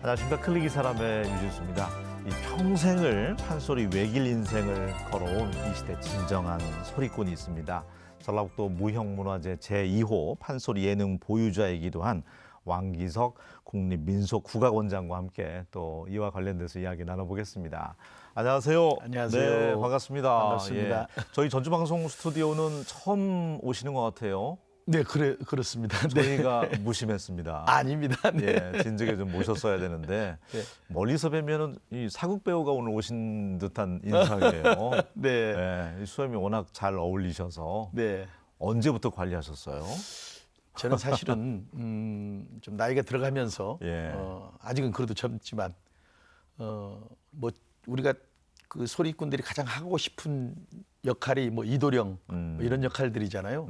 안녕하십니까. 클릭이 사람의 유진수입니다. 이 평생을 판소리 외길 인생을 걸어온 이 시대 진정한 소리꾼이 있습니다. 전라북도 무형문화재 제2호 판소리 예능 보유자이기도 한 왕기석 국립민속국악원장과 함께 또 이와 관련돼서 이야기 나눠보겠습니다. 안녕하세요. 안녕하세요. 네, 반갑습니다. 반갑습니다. 예, 저희 전주방송 스튜디오는 처음 오시는 것 같아요. 네, 그렇습니다. 네. 저희가 무심했습니다. 아닙니다. 네. 예, 진즉에 좀 모셨어야 되는데 네. 멀리서 뵈면은 이 사극 배우가 오늘 오신 듯한 인상이에요. 네. 예, 이 수염이 워낙 잘 어울리셔서 네. 언제부터 관리하셨어요? 저는 사실은 좀 나이가 들어가면서 예. 아직은 그래도 젊지만 뭐 우리가 그 소리꾼들이 가장 하고 싶은 역할이 뭐 이도령 뭐 이런 역할들이잖아요.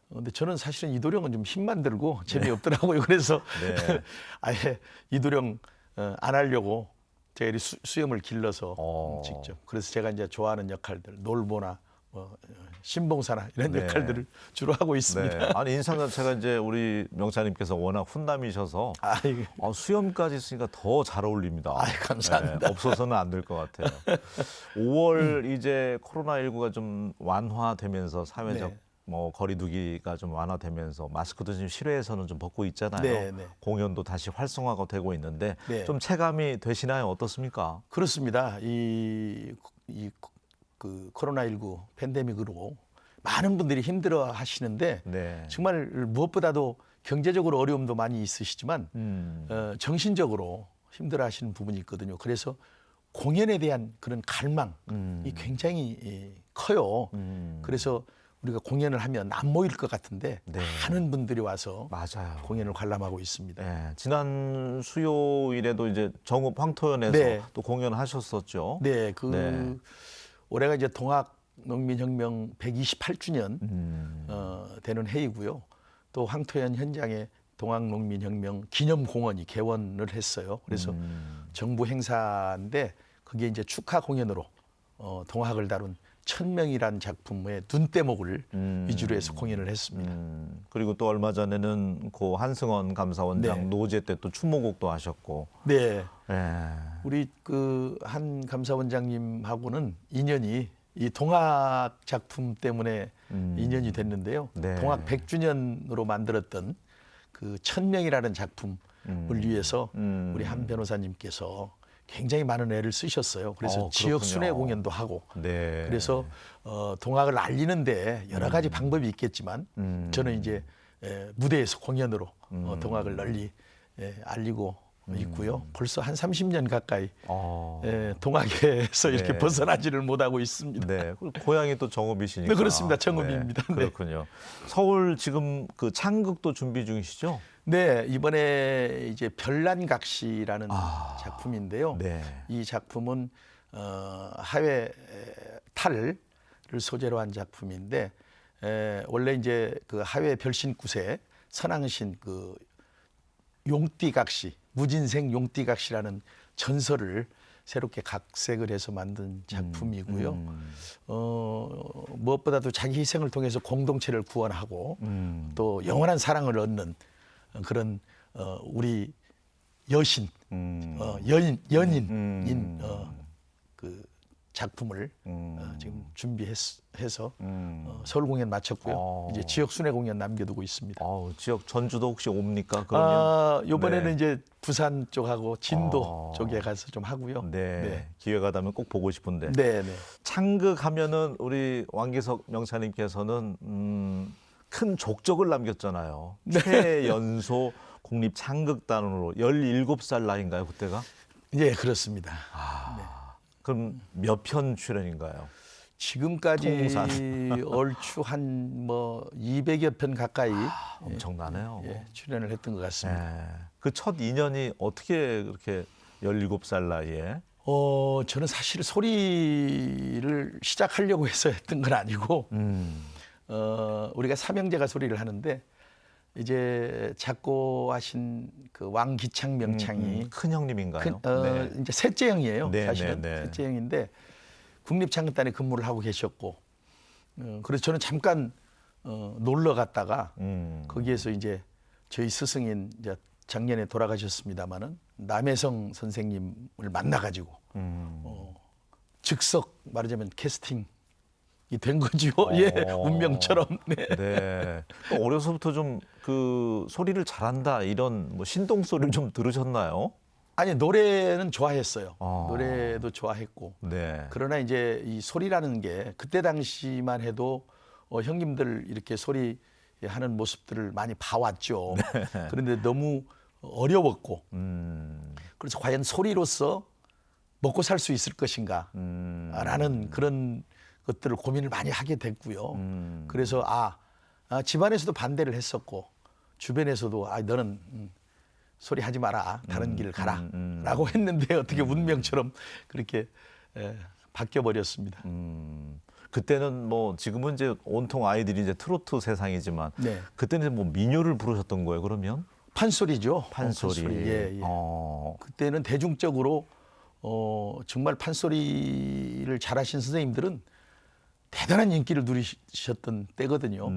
근데 저는 사실은 이도령은 좀 힘만 들고 재미없더라고요. 그래서 네. 아예 이도령 안 하려고 제가 이 수염을 길러서 직접. 그래서 제가 이제 좋아하는 역할들 놀보나 뭐 신봉사나 이런 네. 역할들을 주로 하고 있습니다. 네. 아니 인상 자체가 이제 우리 명차님께서 워낙 훈남이셔서 수염까지 있으니까 더 잘 어울립니다. 감사합니다. 없어서는 안 될 것 같아요. 5월 이제 코로나19가 좀 완화되면서 사회적 네. 뭐 거리두기가 좀 완화되면서 마스크도 지금 실외에서는 좀 벗고 있잖아요. 네, 네. 공연도 다시 활성화가 되고 있는데 네. 좀 체감이 되시나요? 어떻습니까? 그렇습니다. 그 코로나19 팬데믹으로 많은 분들이 힘들어 하시는데 네. 정말 무엇보다도 경제적으로 어려움도 많이 있으시지만 정신적으로 힘들어 하시는 부분이 있거든요. 그래서 공연에 대한 그런 갈망이 굉장히 커요. 그래서 우리가 공연을 하면 안 모일 것 같은데 네. 많은 분들이 와서 맞아요. 공연을 관람하고 있습니다. 네, 지난 수요일에도 이제 정읍 황토연에서 네. 또 공연하셨었죠. 네, 네. 올해가 이제 동학농민혁명 128주년 되는 해이고요. 또 황토연 현장에 동학농민혁명 기념공원이 개원을 했어요. 그래서 정부 행사인데 그게 이제 축하 공연으로 동학을 다룬 천명이란 작품의 눈대목을 위주로 해서 공연을 했습니다. 그리고 또 얼마 전에는 고 한승원 감사원장 네. 노제 때 또 추모곡도 하셨고. 네, 네. 우리 그 한 감사원장님하고는 인연이 이 동학 작품 때문에 인연이 됐는데요. 네. 동학 100주년으로 만들었던 그 천명이라는 작품을 위해서 우리 한 변호사님께서 굉장히 많은 애를 쓰셨어요. 그래서 지역 그렇군요. 순회 공연도 하고 네. 그래서 동학을 알리는데 여러 가지 방법이 있겠지만 저는 이제 무대에서 공연으로 동학을 널리 알리고 있고요. 벌써 한 30년 가까이 동학에서 이렇게 네. 벗어나지를 못하고 있습니다. 네. 그리고 고향이 또 정읍이시니까. 네, 그렇습니다. 정읍입니다. 네. 그렇군요. 서울 지금 그 창극도 준비 중이시죠? 네, 이번에 이제 별난각시라는 작품인데요. 네. 이 작품은 하회 탈을 소재로 한 작품인데 원래 이제 그 하회 별신굿에 선왕신 그 용띠각시, 무진생 용띠각시라는 전설을 새롭게 각색을 해서 만든 작품이고요. 무엇보다도 자기 희생을 통해서 공동체를 구원하고 또 영원한 사랑을 얻는 그런 우리 여신, 연인인 그 작품을 지금 준비해서 서울 공연 마쳤고요. 이제 지역 순회 공연 남겨두고 있습니다. 지역 전주도 혹시 옵니까? 그러면 이번에는 네. 이제 부산 쪽하고 진도 쪽에 가서 좀 하고요. 네. 네. 기회가 되면 꼭 보고 싶은데. 네, 네. 창극하면은 우리 왕기석 명차님께서는 큰 족적을 남겼잖아요. 최연소 국립 창극단으로 17살 나이인가요, 그때가? 예, 그렇습니다. 그럼 몇 편 출연인가요? 지금까지 통산. 얼추 한 뭐 200여 편 가까이 엄청나네요. 출연을 했던 것 같습니다. 그 첫 인연이 어떻게 그렇게 17살 나이에? 저는 사실 소리를 시작하려고 해서 했던 건 아니고 우리가 삼형제가 소리를 하는데 이제 작고하신 그 왕기창 명창이 큰 형님인가요? 이제 셋째 형이에요. 네, 사실은 네, 네. 셋째 형인데 국립창극단에 근무를 하고 계셨고 그래서 저는 잠깐 놀러 갔다가 거기에서 이제 저희 스승인 이제 작년에 돌아가셨습니다마는 남혜성 선생님을 만나가지고 즉석 말하자면 캐스팅이 된 거죠. 예, 운명처럼. 네. 네. 어려서부터 좀 그 소리를 잘한다 이런 뭐 신동 소리를 좀 들으셨나요? 아니 노래는 좋아했어요. 아. 노래도 좋아했고. 네. 그러나 이제 이 소리라는 게 그때 당시만 해도 형님들 이렇게 소리 하는 모습들을 많이 봐왔죠. 그런데 너무 어려웠고 그래서 과연 소리로서 먹고 살 수 있을 것인가 라는 그런 것들을 고민을 많이 하게 됐고요. 그래서 집안에서도 반대를 했었고 주변에서도 너는 소리 하지 마라. 다른 길을 가라. 라고 했는데 어떻게 운명처럼 그렇게 바뀌어버렸습니다. 그때는 뭐 지금은 이제 온통 아이들이 이제 트로트 세상이지만 네. 그때는 뭐 민요를 부르셨던 거예요, 그러면? 판소리죠. 판소리. 예, 예. 그때는 대중적으로 정말 판소리를 잘하신 선생님들은 대단한 인기를 누리셨던 때거든요.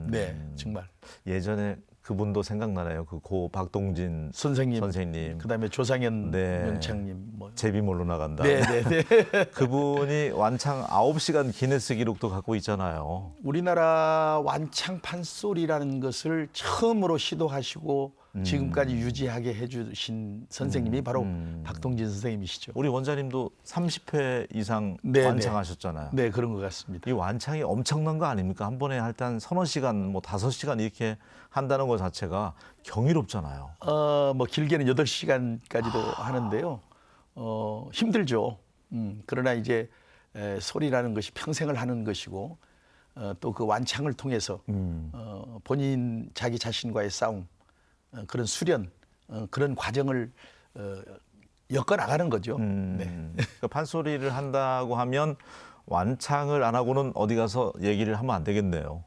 네, 정말. 예전에 그분도 생각나네요. 그 고 박동진 선생님. 그다음에 조상현 네. 명창님. 뭐. 제비몰로 나간다. 네, 네, 네. 그분이 완창 9시간 기네스 기록도 갖고 있잖아요. 우리나라 완창 판소리라는 것을 처음으로 시도하시고 지금까지 유지하게 해주신 선생님이 바로 박동진 선생님이시죠. 우리 원장님도 30회 이상 네, 완창하셨잖아요. 네, 그런 것 같습니다. 이 완창이 엄청난 거 아닙니까? 한 번에 할 때 한 서너 시간, 뭐 5시간 이렇게 한다는 것 자체가 경이롭잖아요. 뭐 길게는 8시간까지도 하는데요. 힘들죠. 그러나 이제 소리라는 것이 평생을 하는 것이고 또 그 완창을 통해서 본인 자기 자신과의 싸움, 그런 수련, 그런 과정을 엮어 나가는 거죠. 네. 그 판소리를 한다고 하면 완창을 안 하고는 어디 가서 얘기를 하면 안 되겠네요.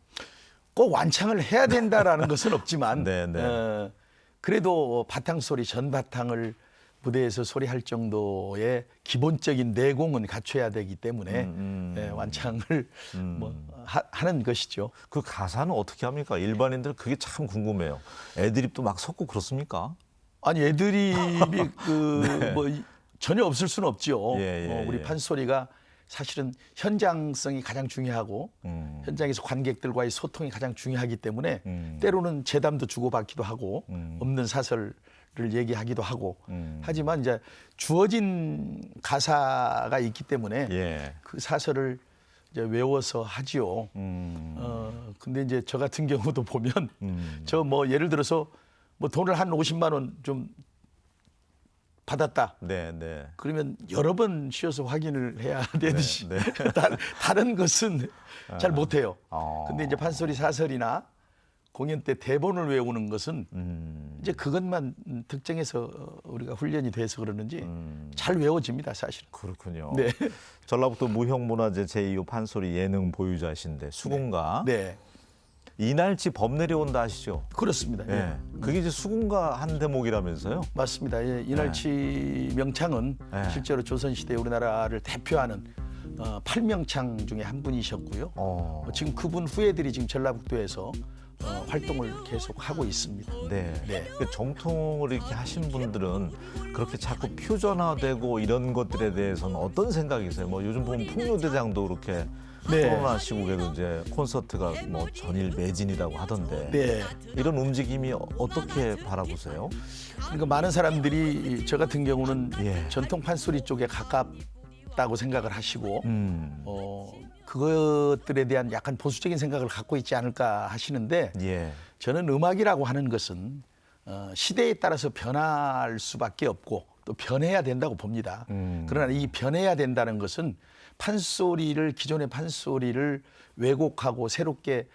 꼭 완창을 해야 된다라는 것은 없지만 네, 네. 그래도 바탕 소리 전 바탕을 무대에서 소리할 정도의 기본적인 내공은 갖춰야 되기 때문에 완창을 뭐 하는 것이죠. 그 가사는 어떻게 합니까? 일반인들 그게 참 궁금해요. 애드립도 막 섞고 그렇습니까? 아니 애드립이 뭐 전혀 없을 수는 없죠. 예, 우리 예. 판소리가 사실은 현장성이 가장 중요하고 현장에서 관객들과의 소통이 가장 중요하기 때문에 때로는 재담도 주고받기도 하고 없는 사설을 얘기하기도 하고 하지만 이제 주어진 가사가 있기 때문에 예. 그 사설을 이제 외워서 하지요. 근데 이제 저 같은 경우도 보면 저 뭐 예를 들어서 뭐 돈을 한 50만 원 좀 받았다. 네, 네. 그러면 여러 번 쉬어서 확인을 해야 되듯이 네. 다른 것은 잘 못해요. 아. 근데 이제 판소리 사설이나 공연 때 대본을 외우는 것은 이제 그것만 특정해서 우리가 훈련이 돼서 그러는지 잘 외워집니다, 사실은. 그렇군요. 네. 전라북도 무형문화재 제2호 판소리 예능 보유자신데 수군가. 네, 이날치 범 내려온다 아시죠? 그렇습니다. 예. 예. 그게 이제 수군가 한 대목이라면서요? 맞습니다. 예, 이날치 명창은 네. 실제로 조선시대 우리나라를 대표하는 8명창 중에 한 분이셨고요. 지금 그분 후예들이 지금 전라북도에서 활동을 계속 하고 있습니다. 네. 네. 그 정통을 이렇게 하신 분들은 그렇게 자꾸 퓨전화되고 이런 것들에 대해서는 어떤 생각이세요? 뭐 요즘 보면 풍류대장도 그렇게 네. 코로나 시국에도 이제 콘서트가 뭐 전일 매진이라고 하던데 네. 이런 움직임이 어떻게 바라보세요? 그러니까 많은 사람들이 저 같은 경우는 예. 전통 판소리 쪽에 가깝다고 생각을 하시고 그것들에 대한 약간 보수적인 생각을 갖고 있지 않을까 하시는데 예. 저는 음악이라고 하는 것은 시대에 따라서 변할 수밖에 없고 또 변해야 된다고 봅니다. 그러나 이 변해야 된다는 것은 판소리를 기존의 판소리를 왜곡하고 새롭게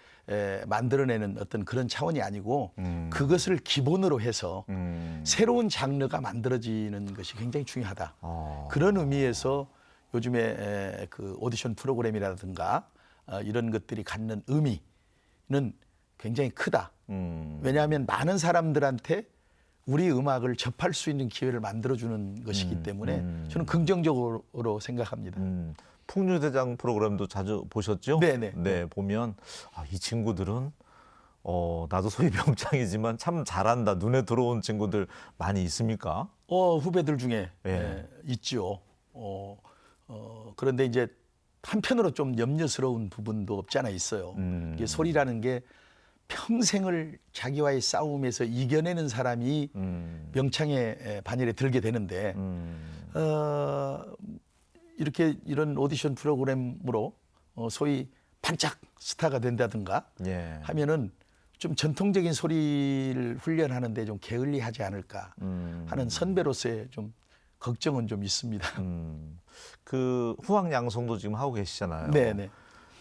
만들어내는 어떤 그런 차원이 아니고 그것을 기본으로 해서 새로운 장르가 만들어지는 것이 굉장히 중요하다. 그런 의미에서 요즘에 그 오디션 프로그램이라든가 이런 것들이 갖는 의미는 굉장히 크다. 왜냐하면 많은 사람들한테 우리 음악을 접할 수 있는 기회를 만들어주는 것이기 때문에 저는 긍정적으로 생각합니다. 풍류대장 프로그램도 자주 보셨죠? 네네. 네, 보면 이 친구들은 나도 소위 병장이지만 참 잘한다. 눈에 들어온 친구들 많이 있습니까? 후배들 중에 예. 있죠. 그런데 이제 한편으로 좀 염려스러운 부분도 없지 않아 있어요. 이게 소리라는 게 평생을 자기와의 싸움에서 이겨내는 사람이 명창의 반열에 들게 되는데 이렇게 이런 오디션 프로그램으로 소위 반짝 스타가 된다든가 예. 하면은 좀 전통적인 소리를 훈련하는데 좀 게을리하지 않을까 하는 선배로서의 좀 걱정은 좀 있습니다. 그 후학 양성도 지금 하고 계시잖아요. 네네.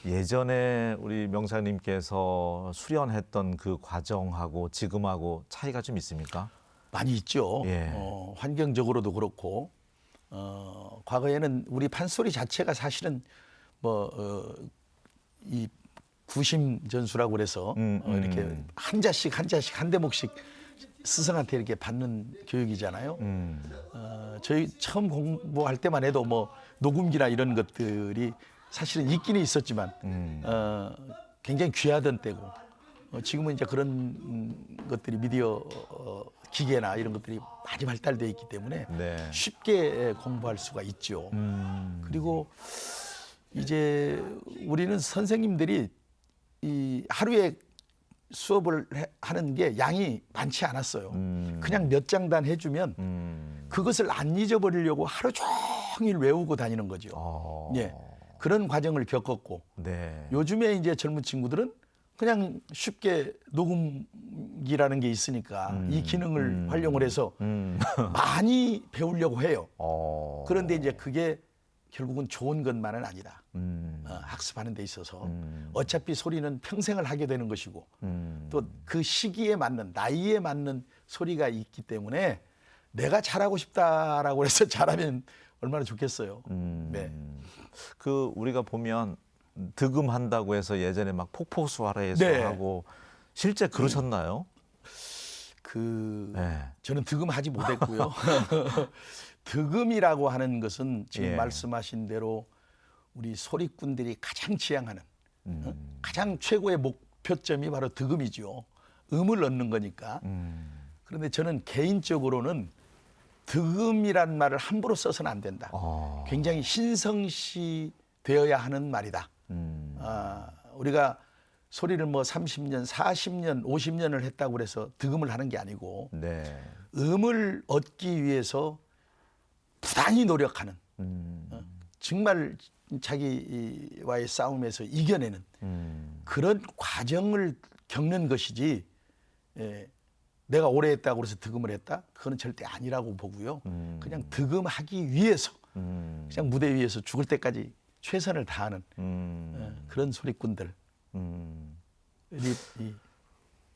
예전에 우리 명사님께서 수련했던 그 과정하고 지금하고 차이가 좀 있습니까? 많이 있죠. 예. 환경적으로도 그렇고 과거에는 우리 판소리 자체가 사실은 이 구심 전수라고 그래서 이렇게 한 자씩 한 대목씩 스승한테 이렇게 받는 교육이잖아요. 저희 처음 공부할 때만 해도 뭐 녹음기나 이런 것들이 사실은 있기는 있었지만 굉장히 귀하던 때고 지금은 이제 그런 것들이 미디어 기계나 이런 것들이 많이 발달되어 있기 때문에 네. 쉽게 공부할 수가 있죠. 그리고 이제 우리는 선생님들이 이 하루에 수업을 하는 게 양이 많지 않았어요. 그냥 몇 장단 해주면 그것을 안 잊어버리려고 하루 종일 외우고 다니는 거죠. 예, 그런 과정을 겪었고 네. 요즘에 이제 젊은 친구들은 그냥 쉽게 녹음기라는 게 있으니까 이 기능을 활용을 해서 많이 배우려고 해요. 그런데 이제 그게 결국은 좋은 것만은 아니다. 학습하는 데 있어서 어차피 소리는 평생을 하게 되는 것이고 또 그 시기에 맞는 나이에 맞는 소리가 있기 때문에 내가 잘하고 싶다라고 해서 잘하면 얼마나 좋겠어요. 네. 그 우리가 보면 득음한다고 해서 예전에 막 폭포수화라에서 네. 하고 실제 그러셨나요? 네. 저는 득음하지 못했고요. 득음이라고 하는 것은 지금 예. 말씀하신 대로 우리 소리꾼들이 가장 지향하는 가장 최고의 목표점이 바로 득음이죠. 음을 얻는 거니까. 그런데 저는 개인적으로는 득음이란 말을 함부로 써서는 안 된다. 굉장히 신성시 되어야 하는 말이다. 우리가 소리를 뭐 30년, 40년, 50년을 했다고 그래서 득음을 하는 게 아니고 네. 음을 얻기 위해서 부단히 노력하는 정말 자기와의 싸움에서 이겨내는 그런 과정을 겪는 것이지 내가 오래 했다고 그래서 득음을 했다? 그거는 절대 아니라고 보고요. 그냥 득음하기 위해서 그냥 무대 위에서 죽을 때까지 최선을 다하는 그런 소리꾼들.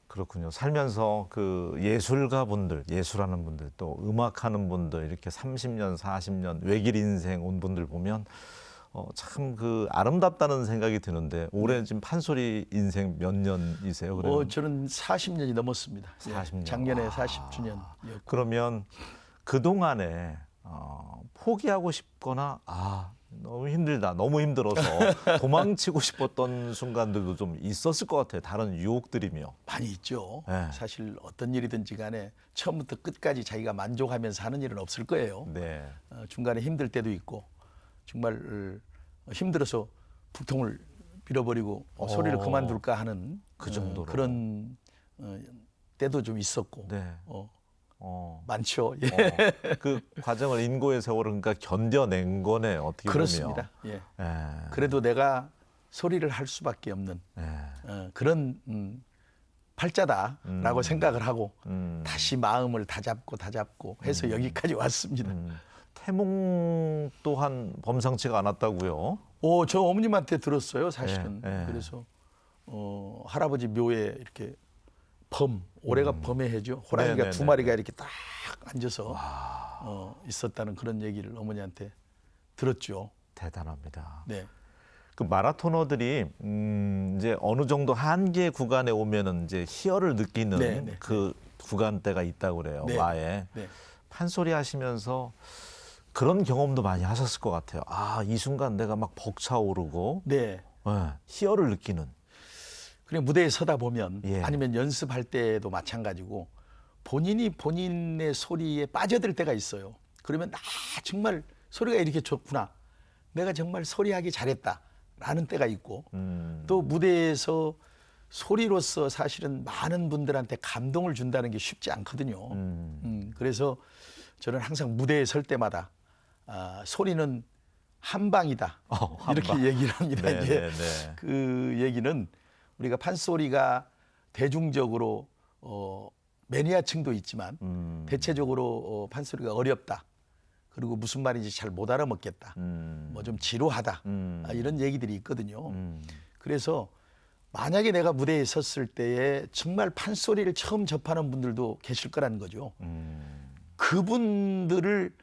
그렇군요. 살면서 그 예술가 분들, 예술하는 분들, 또 음악하는 분들 이렇게 30년, 40년 외길 인생 온 분들 보면 참 그 아름답다는 생각이 드는데 올해 지금 판소리 인생 몇 년이세요? 그러면? 저는 40년이 넘었습니다. 40년. 작년에 40주년이었고. 그러면 그 동안에 포기하고 싶거나 너무 힘들다, 너무 힘들어서 도망치고 싶었던 순간들도 좀 있었을 것 같아요. 다른 유혹들이며. 많이 있죠. 네. 사실 어떤 일이든지 간에 처음부터 끝까지 자기가 만족하면서 하는 일은 없을 거예요. 네. 중간에 힘들 때도 있고 정말 힘들어서 북통을 빌어버리고 소리를 그만둘까 하는 그 정도로. 그런 때도 좀 있었고 네. 많죠. 예. 그 과정을 인고의 세월을 그러니까 견뎌낸 거네 어떻게 그렇습니다. 보면. 예. 그래도 내가 소리를 할 수밖에 없는 그런 팔자다라고 생각을 하고 다시 마음을 다잡고 해서 여기까지 왔습니다. 태몽 또한 범상치가 않았다고요? 저 어머님한테 들었어요, 사실은. 예. 그래서 할아버지 묘에 이렇게 올해가 범의 해죠. 호랑이가 네네네네. 두 마리가 이렇게 딱 앉아서 있었다는 그런 얘기를 어머니한테 들었죠. 대단합니다. 네. 그 마라토너들이 이제 어느 정도 한계 구간에 오면은 이제 희열을 느끼는 네. 그 구간대가 있다고 그래요. 네. 마에. 네. 판소리 하시면서 그런 경험도 많이 하셨을 것 같아요. 이 순간 내가 막 벅차오르고 네. 희열을 느끼는. 그리고 무대에 서다 보면 예. 아니면 연습할 때도 마찬가지고 본인이 본인의 소리에 빠져들 때가 있어요. 그러면 정말 소리가 이렇게 좋구나. 내가 정말 소리하기 잘했다라는 때가 있고 또 무대에서 소리로서 사실은 많은 분들한테 감동을 준다는 게 쉽지 않거든요. 그래서 저는 항상 무대에 설 때마다 소리는 한 방이다. 이렇게 얘기를 합니다. 네, 이제 네, 네. 그 얘기는 우리가 판소리가 대중적으로 매니아층도 있지만 대체적으로 판소리가 어렵다. 그리고 무슨 말인지 잘 못 알아먹겠다. 뭐 좀 지루하다. 이런 얘기들이 있거든요. 그래서 만약에 내가 무대에 섰을 때에 정말 판소리를 처음 접하는 분들도 계실 거라는 거죠. 그분들을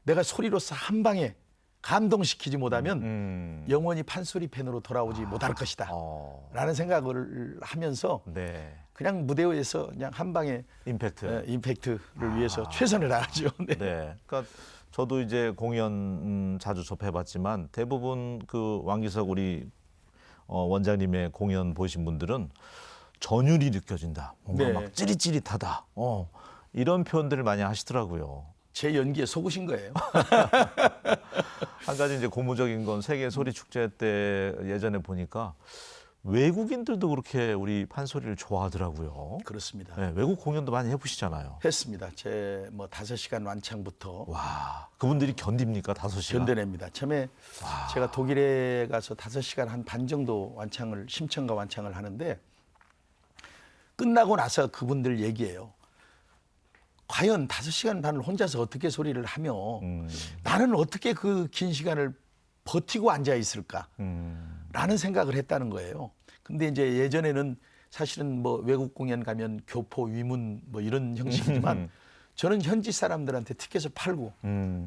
내가 소리로서 한 방에 감동시키지 못하면 영원히 판소리 팬으로 돌아오지 못할 것이다. 라는 생각을 하면서 네. 그냥 무대에서 그냥 한 방에 임팩트를 위해서 최선을 다하죠. 네. 네. 그러니까 저도 이제 공연 자주 접해봤지만 대부분 그 왕기석 우리 원장님의 공연 보신 분들은 전율이 느껴진다. 뭔가 네. 막 찌릿찌릿하다. 이런 표현들을 많이 하시더라고요. 제 연기에 속으신 거예요. 한 가지 이제 고무적인 건 세계 소리 축제 때 예전에 보니까 외국인들도 그렇게 우리 판소리를 좋아하더라고요. 그렇습니다. 네, 외국 공연도 많이 해보시잖아요. 했습니다. 제 뭐 5시간 완창부터 와, 그분들이 견딥니까? 5시간? 견뎌냅니다. 처음에 제가 독일에 가서 5시간 한 반 정도 완창을 심청과 완창을 하는데 끝나고 나서 그분들 얘기해요. 과연 5시간 반을 혼자서 어떻게 소리를 하며 나는 어떻게 그 긴 시간을 버티고 앉아 있을까? 라는 생각을 했다는 거예요. 근데 이제 예전에는 사실은 뭐 외국 공연 가면 교포, 위문 뭐 이런 형식이지만 저는 현지 사람들한테 티켓을 팔고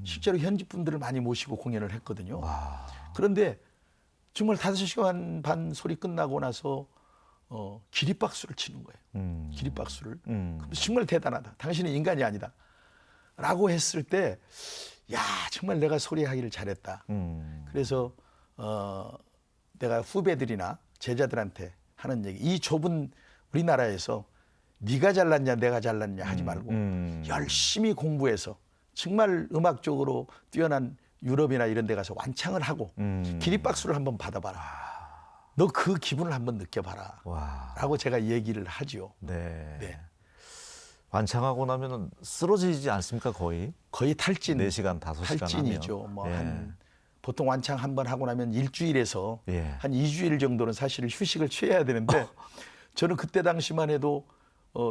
실제로 현지 분들을 많이 모시고 공연을 했거든요. 와. 그런데 정말 5시간 반 소리 끝나고 나서 기립박수를 치는 거예요. 기립박수를. 그럼 정말 대단하다. 당신은 인간이 아니다. 라고 했을 때, 야, 정말 내가 소리하기를 잘했다. 그래서 내가 후배들이나 제자들한테 하는 얘기, 이 좁은 우리나라에서 네가 잘났냐 내가 잘났냐 하지 말고 열심히 공부해서 정말 음악적으로 뛰어난 유럽이나 이런 데 가서 완창을 하고 기립박수를 한번 받아봐라. 너 그 기분을 한번 느껴봐라. 와. 라고 제가 얘기를 하지요. 네. 네. 완창하고 나면은 쓰러지지 않습니까, 거의? 거의 탈진. 4시간, 5시간 탈진이죠. 하면. 뭐 예. 한 보통 완창 한 번 하고 나면 일주일에서 예. 한 2주일 정도는 사실 휴식을 취해야 되는데 저는 그때 당시만 해도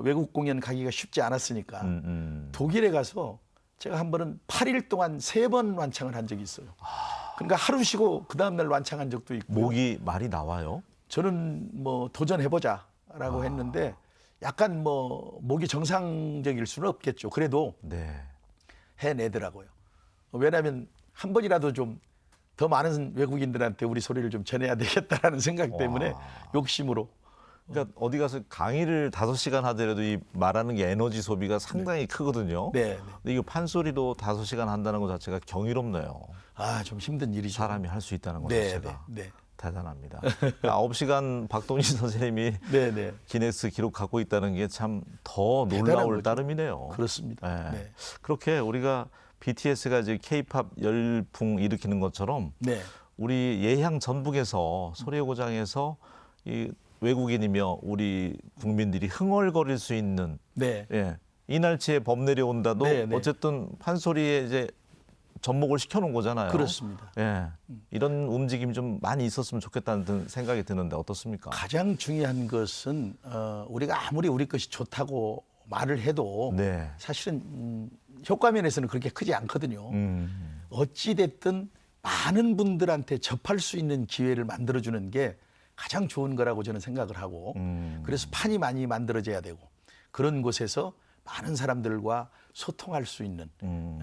외국 공연 가기가 쉽지 않았으니까 독일에 가서 제가 한 번은 8일 동안 3번 완창을 한 적이 있어요. 그러니까 하루 쉬고 그 다음날 완창한 적도 있고. 목이 말이 나와요? 저는 뭐 도전해보자라고 했는데 약간 뭐 목이 정상적일 수는 없겠죠. 그래도 네. 해내더라고요. 왜냐하면 한 번이라도 좀 더 많은 외국인들한테 우리 소리를 좀 전해야 되겠다라는 생각 때문에 욕심으로. 그러니까 어디 가서 강의를 5시간 하더라도 이 말하는 게 에너지 소비가 상당히 크거든요. 네. 근데 이거 판소리도 5시간 한다는 것 자체가 경이롭네요. 좀 힘든 일이죠. 사람이 할 수 있다는 것 네, 자체가. 네. 대단합니다. 9시간 박동진 선생님이 네. 기네스 기록 갖고 있다는 게 참 더 대단한 놀라울 거죠. 따름이네요. 그렇습니다. 네. 네. 그렇게 우리가 BTS가 이제 K-팝 열풍 일으키는 것처럼 네. 우리 예향 전북에서 소리고장에서 이 외국인이며 우리 국민들이 흥얼거릴 수 있는 네. 예, 이날치에 범 내려온다도 네, 네. 어쨌든 판소리에 이제 접목을 시켜놓은 거잖아요. 그렇습니다. 예, 이런 움직임이 좀 많이 있었으면 좋겠다는 생각이 드는데 어떻습니까? 가장 중요한 것은 우리가 아무리 우리 것이 좋다고 말을 해도 네. 사실은 효과 면에서는 그렇게 크지 않거든요. 어찌 됐든 많은 분들한테 접할 수 있는 기회를 만들어주는 게 가장 좋은 거라고 저는 생각을 하고 그래서 판이 많이 만들어져야 되고 그런 곳에서 많은 사람들과 소통할 수 있는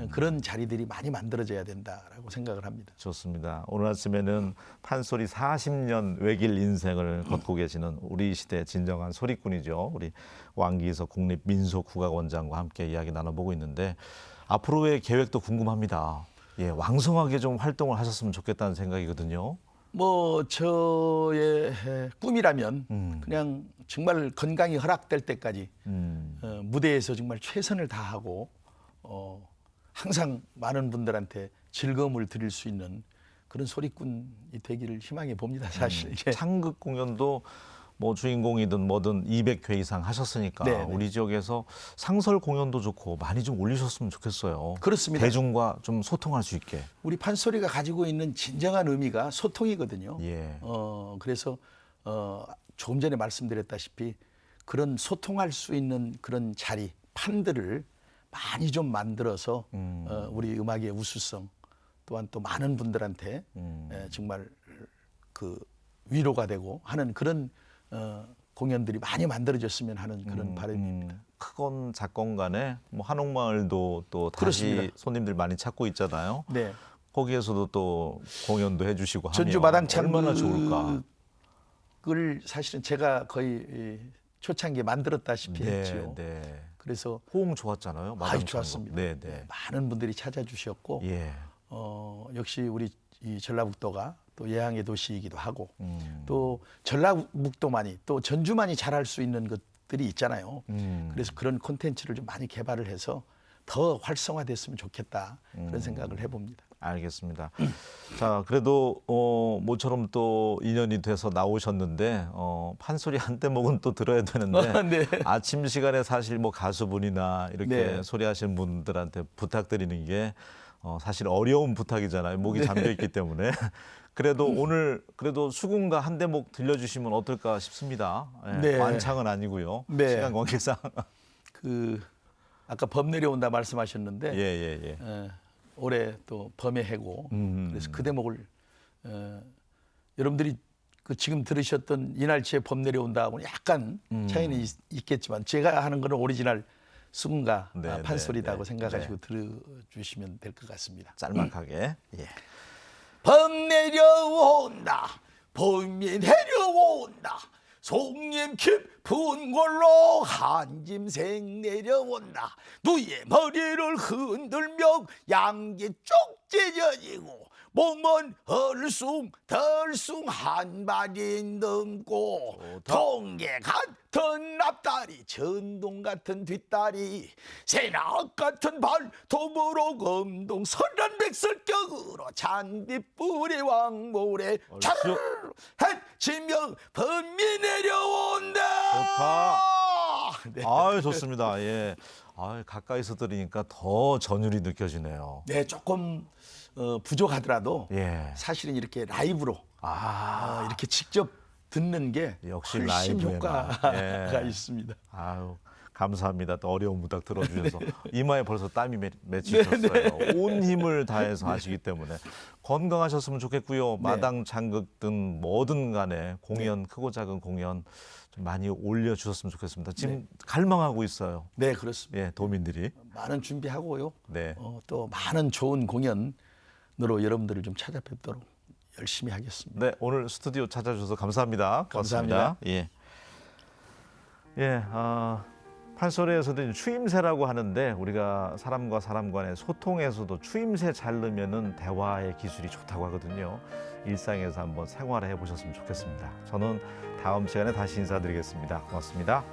그런 자리들이 많이 만들어져야 된다라고 생각을 합니다. 좋습니다. 오늘 아침에는 판소리 40년 외길 인생을 걷고 계시는 우리 시대 진정한 소리꾼이죠. 우리 왕기석 국립민속국악원장과 함께 이야기 나눠보고 있는데 앞으로의 계획도 궁금합니다. 예, 왕성하게 좀 활동을 하셨으면 좋겠다는 생각이거든요. 뭐 저의 꿈이라면 음. 그냥 정말 건강이 허락될 때까지 무대에서 정말 최선을 다하고 항상 많은 분들한테 즐거움을 드릴 수 있는 그런 소리꾼이 되기를 희망해 봅니다. 사실 이게. 창극 공연도 뭐 주인공이든 뭐든 200회 이상 하셨으니까 네, 네. 우리 지역에서 상설 공연도 좋고 많이 좀 올리셨으면 좋겠어요. 그렇습니다. 대중과 좀 소통할 수 있게. 우리 판소리가 가지고 있는 진정한 의미가 소통이거든요. 예. 그래서 조금 전에 말씀드렸다시피 그런 소통할 수 있는 그런 자리, 판들을 많이 좀 만들어서 우리 음악의 우수성 또한 또 많은 분들한테 정말 그 위로가 되고 하는 그런 공연들이 많이 만들어졌으면 하는 그런 바람입니다. 크건 작건 간에 뭐 한옥마을도 또 다시 그렇습니다. 손님들 많이 찾고 있잖아요. 네. 거기에서도 또 공연도 해주시고 하면 전주 마당창 얼마나 좋을까. 을 사실은 제가 거의 초창기에 만들었다시피 했죠. 네. 그래서 호응 좋았잖아요. 아주 마당창도. 좋았습니다. 네, 네. 많은 분들이 찾아주셨고 예. 역시 우리 이 전라북도가 또 예향의 도시이기도 하고 음. 또 전라북도만이 또 전주만이 잘할 수 있는 것들이 있잖아요. 그래서 그런 콘텐츠를 좀 많이 개발을 해서 더 활성화됐으면 좋겠다 그런 생각을 해봅니다. 알겠습니다. 자, 그래도 모처럼 또 인연이 돼서 나오셨는데 판소리 한 대목은 또 들어야 되는데 네. 아침 시간에 사실 뭐 가수분이나 이렇게 네. 소리하시는 분들한테 부탁드리는 게 사실 어려운 부탁이잖아요. 목이 잠겨 있기 때문에. 그래도 오늘 그래도 수군가 한 대목 들려주시면 어떨까 싶습니다. 예, 네. 완창은 아니고요. 네. 시간 관계상. 그 아까 범 내려온다 말씀하셨는데 예. 올해 또 범의 해고 그래서 그 대목을 여러분들이 그 지금 들으셨던 이날치의 범 내려온다하고는 약간 차이는 있겠지만 제가 하는 거는 오리지널 수군가 네, 판소리다고 네, 생각하시고 들어주시면 될 것 같습니다. 짤막하게. 예. 범 내려온다 범이 내려온다 송림 깊은 걸로 한짐생 내려온다 누이의 머리를 흔들며 양기 쭉 찢어지고 몸은 얼숭덜숭 한 발이 넘고 동계 같은 앞다리 전동 같은 뒷다리 새낙 같은 발톱으로 검동 설란백설격으로 잔디뿌리 왕모래 얼쑤. 해치며 범이 내려온다. 좋다. 네. 아유, 좋습니다. 예. 아유, 가까이서 들으니까 더 전율이 느껴지네요. 네, 조금 부족하더라도 예. 사실은 이렇게 라이브로 이렇게 직접 듣는 게 역시 훨씬 라이브의 효과가 맛. 예. 있습니다. 아유, 감사합니다. 또 어려운 부탁 들어주셔서 이마에 벌써 땀이 맺히셨어요. 온 힘을 다해서 하시기 때문에 건강하셨으면 좋겠고요. 마당 장극든 뭐든 간에 공연 크고 작은 공연 좀 많이 올려주셨으면 좋겠습니다. 지금 갈망하고 있어요. 네, 그렇습니다. 예, 도민들이. 많은 준비하고요. 네. 또 많은 좋은 공연으로 여러분들을 좀 찾아뵙도록 열심히 하겠습니다. 네, 오늘 스튜디오 찾아주셔서 감사합니다. 고맙습니다. 감사합니다. 예. 예, 판소리에서도 이제 추임새라고 하는데 우리가 사람과 사람 간의 소통에서도 추임새 잘 넣으면은 대화의 기술이 좋다고 하거든요. 일상에서 한번 생활해 보셨으면 좋겠습니다. 저는 다음 시간에 다시 인사드리겠습니다. 고맙습니다.